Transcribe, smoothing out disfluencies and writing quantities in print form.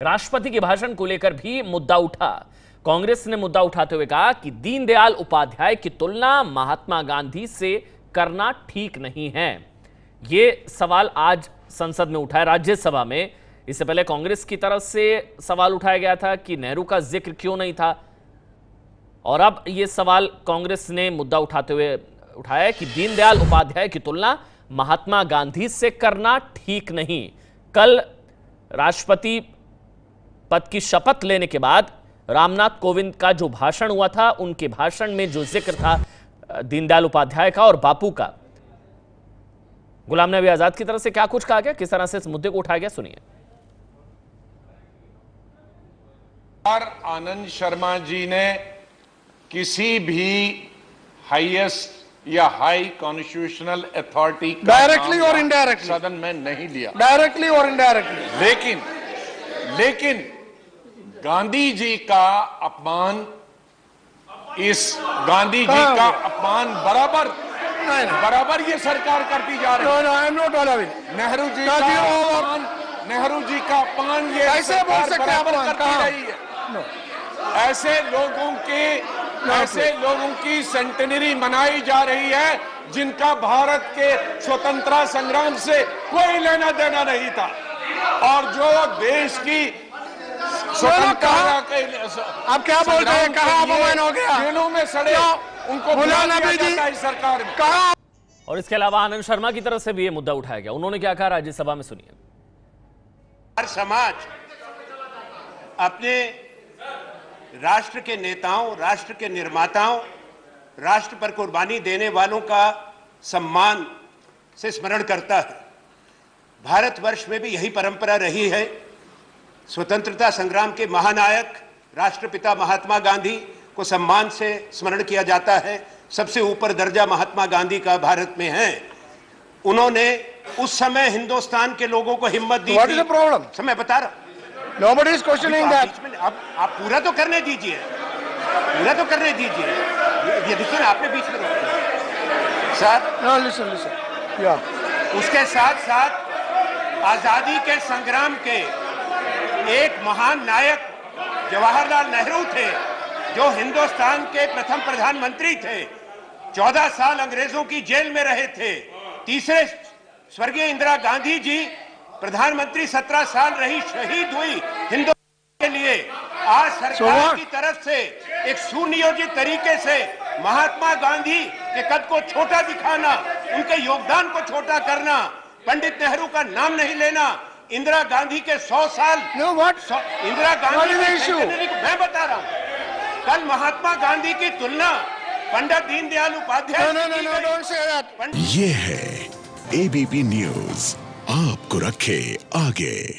राष्ट्रपति के भाषण को लेकर भी मुद्दा उठा। कांग्रेस ने मुद्दा उठाते हुए कहा कि दीनदयाल उपाध्याय की तुलना महात्मा गांधी से करना ठीक नहीं है। यह सवाल आज संसद में उठा है, राज्यसभा में। इससे पहले कांग्रेस की तरफ से सवाल उठाया गया था कि नेहरू का जिक्र क्यों नहीं था, और अब यह सवाल कांग्रेस ने मुद्दा उठाते हुए उठाया कि दीनदयाल उपाध्याय की तुलना महात्मा गांधी से करना ठीक नहीं। कल राष्ट्रपति पद की शपथ लेने के बाद रामनाथ कोविंद का जो भाषण हुआ था, उनके भाषण में जो जिक्र था दीनदयाल उपाध्याय का और बापू का, गुलाम नबी आजाद की तरफ से क्या कुछ कहा गया, किस तरह से इस मुद्दे को उठाया गया, सुनिए। आनंद शर्मा जी ने किसी भी हाईएस्ट या हाई कॉन्स्टिट्यूशनल अथॉरिटी का डायरेक्टली और इनडायरेक्टली सदन में नहीं लिया, डायरेक्टली और इनडायरेक्टली। लेकिन गांधी जी का अपमान, इस गांधी जी का अपमान बराबर ये सरकार करती जा रही है। नेहरू जी का अपमान ये कैसे बोल सकते हैं, बराबर करती रही है। ऐसे लोगों की सेंटेनरी मनाई जा रही है जिनका भारत के स्वतंत्रता संग्राम से कोई लेना देना नहीं था, और जो देश की आप क्या बोलते हैं, कहाँ अपमान हो गया, जेलों में सड़े, उनको बुला दिया जाता है सरकार में। कहाँ। और इसके अलावा आनंद शर्मा की तरफ से भी ये मुद्दा उठाया गया। उन्होंने क्या कहा राज्यसभा में, सुनिए। हर समाज अपने राष्ट्र के नेताओं, राष्ट्र के निर्माताओं, राष्ट्र पर कुर्बानी देने वालों का सम्मान से स्मरण करता है। भारतवर्ष में भी यही परंपरा रही है। स्वतंत्रता संग्राम के महानायक राष्ट्रपिता महात्मा गांधी को सम्मान से स्मरण किया जाता है। सबसे ऊपर दर्जा महात्मा गांधी का भारत में है। उन्होंने उस समय हिंदुस्तान के लोगों को हिम्मत दी थी। प्रॉब्लम समय बता रहा। Nobody is questioning that. अब आप पूरा तो करने दीजिए, पूरा तो करने दीजिए। ये देखिए ना, आपने बीच में रोक दिया सर। No, listen. Yeah. उसके साथ साथ आजादी के संग्राम के एक महान नायक जवाहरलाल नेहरू थे, जो हिंदुस्तान के प्रथम प्रधानमंत्री थे। 14 साल अंग्रेजों की जेल में रहे थे। तीसरे स्वर्गीय इंदिरा गांधी जी प्रधानमंत्री 17 साल रही, शहीद हुई हिंदुस्तान के लिए। आज सरकार की तरफ से एक सुनियोजित तरीके से महात्मा गांधी के कद को छोटा दिखाना, उनके योगदान को छोटा करना, पंडित नेहरू का नाम नहीं लेना, इंदिरा गांधी के 100 साल, इंदिरा गांधी मैं बता रहा हूं, कल महात्मा गांधी की तुलना पंडित दीनदयाल उपाध्याय ये है एबीपी न्यूज, आपको रखे आगे।